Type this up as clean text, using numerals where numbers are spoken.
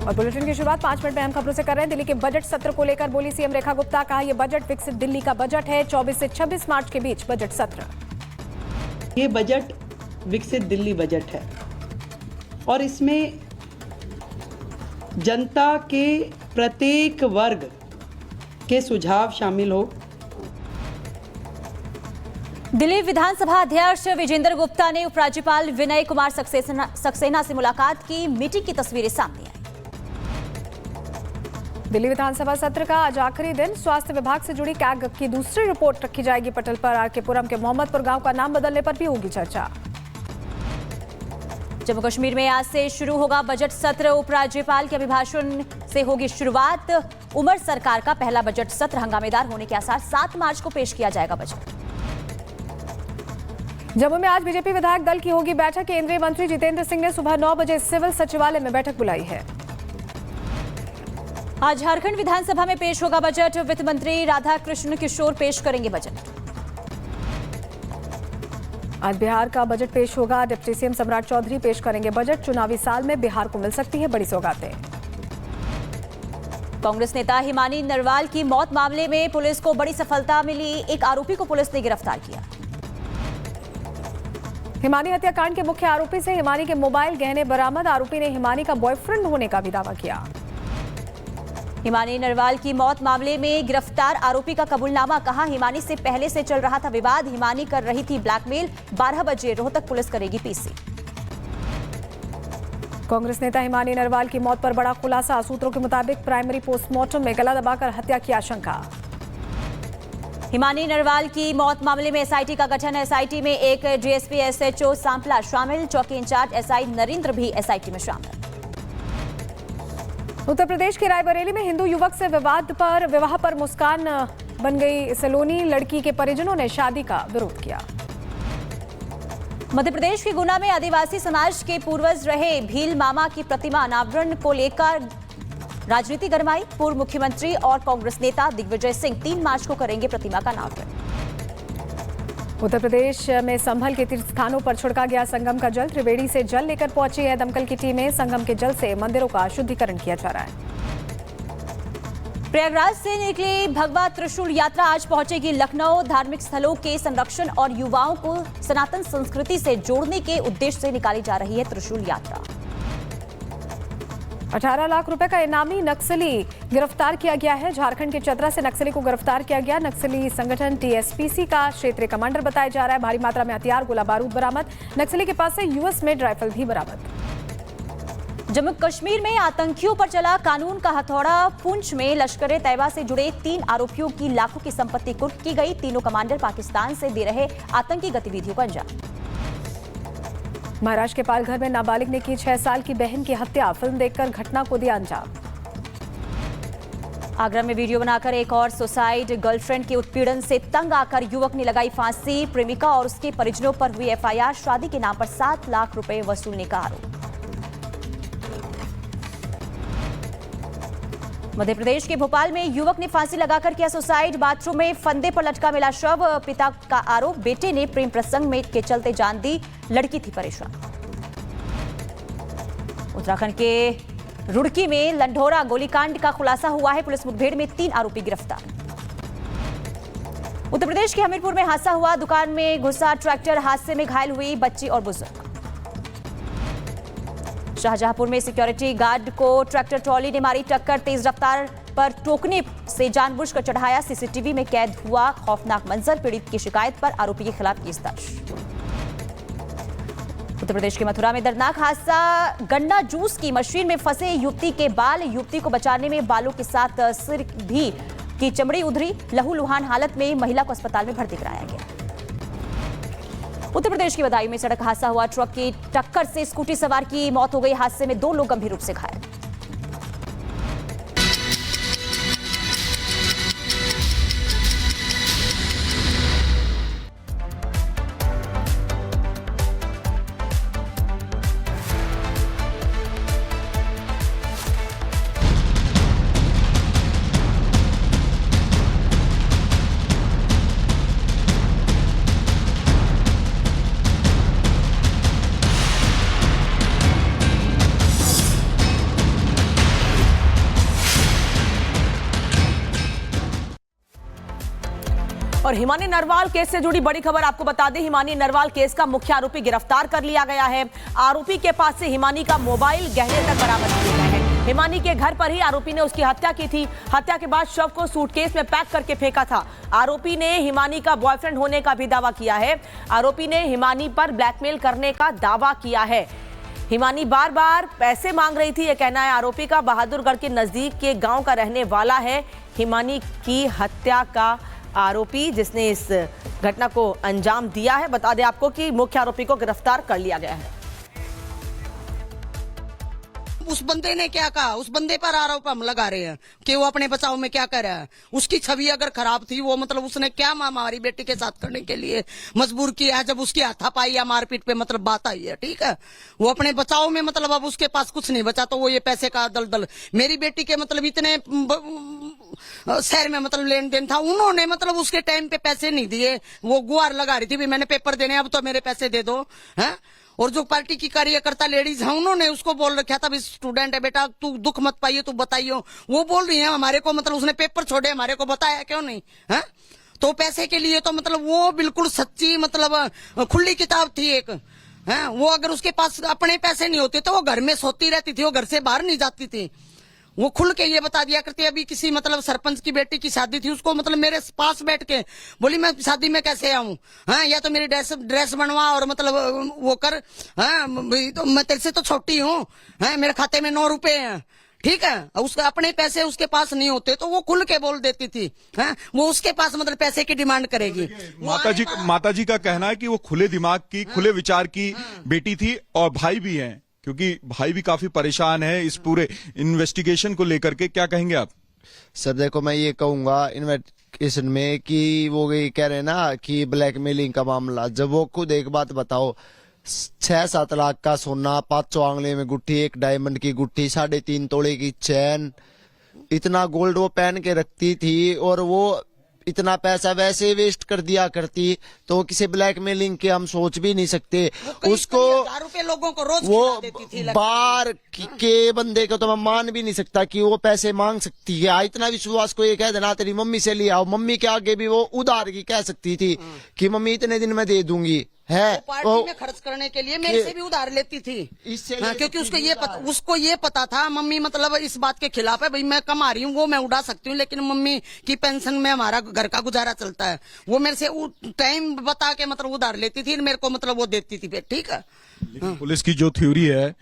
और बुलेटिन की शुरुआत 5 मिनट में अहम खबरों से कर रहे हैं। दिल्ली के बजट सत्र को लेकर बोली सीएम रेखा गुप्ता, कहा यह बजट विकसित दिल्ली का बजट है। 24 से 26 मार्च के बीच बजट सत्र। ये बजट विकसित दिल्ली बजट है और इसमें जनता के प्रत्येक वर्ग के सुझाव शामिल हो। दिल्ली विधानसभा अध्यक्ष विजेंद्र गुप्ता ने उपराज्यपाल विनय कुमार सक्सेना से मुलाकात की। मीटिंग की तस्वीरें सामने आई। दिल्ली विधानसभा सत्र का आज आखिरी दिन। स्वास्थ्य विभाग से जुड़ी कैग की दूसरी रिपोर्ट रखी जाएगी पटल पर। आरके पुरम के मोहम्मदपुर गांव का नाम बदलने पर भी होगी चर्चा। जम्मू कश्मीर में आज से शुरू होगा बजट सत्र। उपराज्यपाल के अभिभाषण से होगी शुरुआत। उमर सरकार का पहला बजट सत्र हंगामेदार होने के आसार। 7 मार्च को पेश किया जाएगा बजट। जम्मू में आज बीजेपी विधायक दल की होगी बैठक। केंद्रीय मंत्री जितेंद्र सिंह ने सुबह 9 बजे सिविल सचिवालय में बैठक बुलाई है। आज झारखंड विधानसभा में पेश होगा बजट। वित्त मंत्री राधा कृष्ण किशोर पेश करेंगे बजट। आज बिहार का बजट पेश होगा। डिप्टी सीएम सम्राट चौधरी पेश करेंगे बजट। चुनावी साल में बिहार को मिल सकती है बड़ी सौगातें। कांग्रेस नेता हिमानी नरवाल की मौत मामले में पुलिस को बड़ी सफलता मिली। एक आरोपी को पुलिस ने गिरफ्तार किया। हिमानी हत्याकांड के मुख्य आरोपी से हिमानी के मोबाइल गहने बरामद। आरोपी ने हिमानी का बॉयफ्रेंड होने का भी दावा किया। हिमानी नरवाल की मौत मामले में गिरफ्तार आरोपी का कबूलनामा, कहा हिमानी से पहले से चल रहा था विवाद। हिमानी कर रही थी ब्लैकमेल। 12 बजे रोहतक पुलिस करेगी पीसी। कांग्रेस नेता हिमानी नरवाल की मौत पर बड़ा खुलासा। सूत्रों के मुताबिक प्राइमरी पोस्टमार्टम में गला दबाकर हत्या की आशंका। हिमानी नरवाल की मौत मामले में एसआईटी का गठन। एसआईटी में एक डीएसपी एसएचओ सांपला शामिल। चौकी इंचार्ज एसआई नरेंद्र भी एसआईटी में शामिल। उत्तर प्रदेश के रायबरेली में हिंदू युवक से विवाह पर मुस्कान बन गई सलोनी। लड़की के परिजनों ने शादी का विरोध किया। मध्य प्रदेश के गुना में आदिवासी समाज के पूर्वज रहे भील मामा की प्रतिमा अनावरण को लेकर राजनीति गरमाई। पूर्व मुख्यमंत्री और कांग्रेस नेता दिग्विजय सिंह 3 मार्च को करेंगे प्रतिमा का अनावरण। उत्तर प्रदेश में संभल के तीर्थ स्थानों पर छिड़का गया संगम का जल। त्रिवेणी से जल लेकर पहुंची है दमकल की टीमें। संगम के जल से मंदिरों का शुद्धिकरण किया जा रहा है। प्रयागराज से निकली भगवा त्रिशूल यात्रा आज पहुंचेगी लखनऊ। धार्मिक स्थलों के संरक्षण और युवाओं को सनातन संस्कृति से जोड़ने के उद्देश्य से निकाली जा रही है त्रिशूल यात्रा। 18 लाख रुपए का इनामी नक्सली गिरफ्तार किया गया है। झारखंड के चतरा से नक्सली को गिरफ्तार किया गया। नक्सली संगठन टीएसपीसी का क्षेत्रीय कमांडर बताया जा रहा है। भारी मात्रा में हथियार, गोला बारूद बरामद। नक्सली के पास से यूएस मेड राइफल भी बरामद। जम्मू कश्मीर में आतंकियों पर चला कानून का हथौड़ा। पुंछ में लश्कर ए तैयबा से जुड़े 3 आरोपियों की लाखों की संपत्ति कुर्क की गई। तीनों कमांडर पाकिस्तान से दे रहे आतंकी गतिविधियों को अंजाम। महाराष्ट्र के पालघर में नाबालिग ने की 6 साल की बहन की हत्या। फिल्म देखकर घटना को दिया अंजाम। आगरा में वीडियो बनाकर एक और सुसाइड। गर्लफ्रेंड के उत्पीड़न से तंग आकर युवक ने लगाई फांसी। प्रेमिका और उसके परिजनों पर हुई एफआईआर। शादी के नाम पर 7 लाख रुपए वसूलने का आरोप। मध्य प्रदेश के भोपाल में युवक ने फांसी लगाकर किया सुसाइड। बाथरूम में फंदे पर लटका मिला शव। पिता का आरोप, बेटे ने प्रेम प्रसंग में के चलते जान दी। लड़की थी परेशान। उत्तराखंड के रुड़की में लंढोरा गोलीकांड का खुलासा हुआ है। पुलिस मुठभेड़ में 3 आरोपी गिरफ्तार। उत्तर प्रदेश के हमीरपुर में हादसा हुआ। दुकान में घुसा ट्रैक्टर। हादसे में घायल हुई बच्ची और बुजुर्ग। शाहजहांपुर में सिक्योरिटी गार्ड को ट्रैक्टर ट्रॉली ने मारी टक्कर। तेज रफ्तार पर टोकने से जानबूझकर चढ़ाया। सीसीटीवी में कैद हुआ खौफनाक मंजर। पीड़ित की शिकायत पर आरोपी के खिलाफ केस दर्ज। उत्तर प्रदेश के मथुरा में दर्दनाक हादसा। गन्ना जूस की मशीन में फंसे युवती के बाल। युवती को बचाने में बालों के साथ सिर भी की चमड़ी उधरी। लहूलुहान हालत में महिला को अस्पताल में भर्ती कराया गया। उत्तर प्रदेश के बदायूं में सड़क हादसा हुआ। ट्रक की टक्कर से स्कूटी सवार की मौत हो गई। हादसे में 2 लोग गंभीर रूप से घायल। और हिमानी नरवाल केस से जुड़ी बड़ी खबर आपको बता दें, हिमानी नरवाल केस का मुख्य आरोपी गिरफ्तार कर लिया गया है। आरोपी के पास से हिमानी का मोबाइल, गहने तक बरामद किए गए हैं। हिमानी के घर पर ही आरोपी ने उसकी हत्या की थी। हत्या के बाद शव को सूटकेस में पैक करके फेंका था। आरोपी ने हिमानी का बॉयफ्रेंड होने का भी दावा किया है। आरोपी ने हिमानी पर ब्लैकमेल करने का दावा किया है। हिमानी बार बार पैसे मांग रही थी, यह कहना है आरोपी का। बहादुरगढ़ के नजदीक के गांव का रहने वाला है हिमानी की हत्या का आरोपी, जिसने इस घटना को अंजाम दिया है। बता दें आपको कि मुख्य आरोपी को गिरफ्तार कर लिया गया है। उस बंदे ने क्या कहा, उस बंदे पर आरोप हम लगा रहे हैं कि वो अपने बचाव में क्या कर रहा है। उसकी छवि अगर खराब थी, वो मतलब उसने क्या हमारी बेटी के साथ करने के लिए मजबूर किया है। जब उसकी हाथापाई या मारपीट पे मतलब बात आई है, ठीक है, वो अपने बचाव में मतलब अब उसके पास कुछ नहीं बचा, तो वो ये पैसे का दलदल, मेरी बेटी के मतलब इतने शहर में मतलब लेन देन था, उन्होंने मतलब उसके टाइम पे पैसे नहीं दिए। वो गुहार लगा रही थी भी मैंने पेपर देने, अब तो मेरे पैसे दे दो है। और जो पार्टी की कार्यकर्ता लेडीज है, उन्होंने उसको बोल रखा था भी स्टूडेंट है बेटा, तू दुख मत पाइयो, तू बताइयो। वो बोल रही है हमारे को मतलब उसने पेपर छोड़े, हमारे को बताया क्यों नहीं है। तो पैसे के लिए तो मतलब वो बिल्कुल सच्ची मतलब खुली किताब थी एक है। वो अगर उसके पास अपने पैसे नहीं होते तो वो घर में सोती रहती थी, वो घर से बाहर नहीं जाती थी। वो खुल के ये बता दिया करती। अभी किसी मतलब सरपंच की बेटी की शादी थी, उसको मतलब मेरे पास बैठ के बोली मैं शादी में कैसे आऊं, हाँ, या तो मेरी ड्रेस बनवा और मतलब वो कर, हाँ, तो मैं तेरे से तो छोटी हूँ, हाँ, मेरे खाते में 9 रुपए हैं, ठीक है। उसका अपने पैसे उसके पास नहीं होते तो वो खुल के बोल देती थी, हाँ, वो उसके पास मतलब पैसे की डिमांड करेगी। माता जी का कहना है कि वो खुले दिमाग की, खुले विचार की बेटी थी और भाई भी हैं, क्योंकि भाई भी काफी परेशान है इस पूरे इन्वेस्टिगेशन को लेकर के। क्या कहेंगे आप? सर देखो, मैं ये कहूंगा इन्वेस्टिगेशन में कि वो ये कह रहे हैं ना कि ब्लैकमेलिंग का मामला, जब वो खुद एक बात बताओ, 6-7 लाख का सोना, 500 आंगले में गुट्ठी, 1 डायमंड की गुट्ठी, 3.5 तोले की चैन, इतना गोल्ड वो पहन के रखती थी और वो इतना पैसा वैसे वेस्ट कर दिया करती, तो किसी ब्लैकमेलिंग के हम सोच भी नहीं सकते। उसको लोगों को रोज वो देती थी बार के बंदे को तो मैं मान भी नहीं सकता कि वो पैसे मांग सकती है। इतना विश्वास को ये कह देना तेरी मम्मी से लिया, मम्मी के आगे भी वो उधार की कह सकती थी कि मम्मी इतने दिन में दे दूंगी है। वो पार्टी में खर्च करने के लिए मेरे से भी उधार लेती थी, हाँ, क्योंकि उसको ये पता था मम्मी मतलब इस बात के खिलाफ है, भाई मैं कमा रही हूँ वो मैं उड़ा सकती हूँ, लेकिन मम्मी की पेंशन में हमारा घर का गुजारा चलता है। वो मेरे से टाइम बता के मतलब उधार लेती थी, मेरे को मतलब वो देती थी, ठीक है। पुलिस की जो थ्योरी है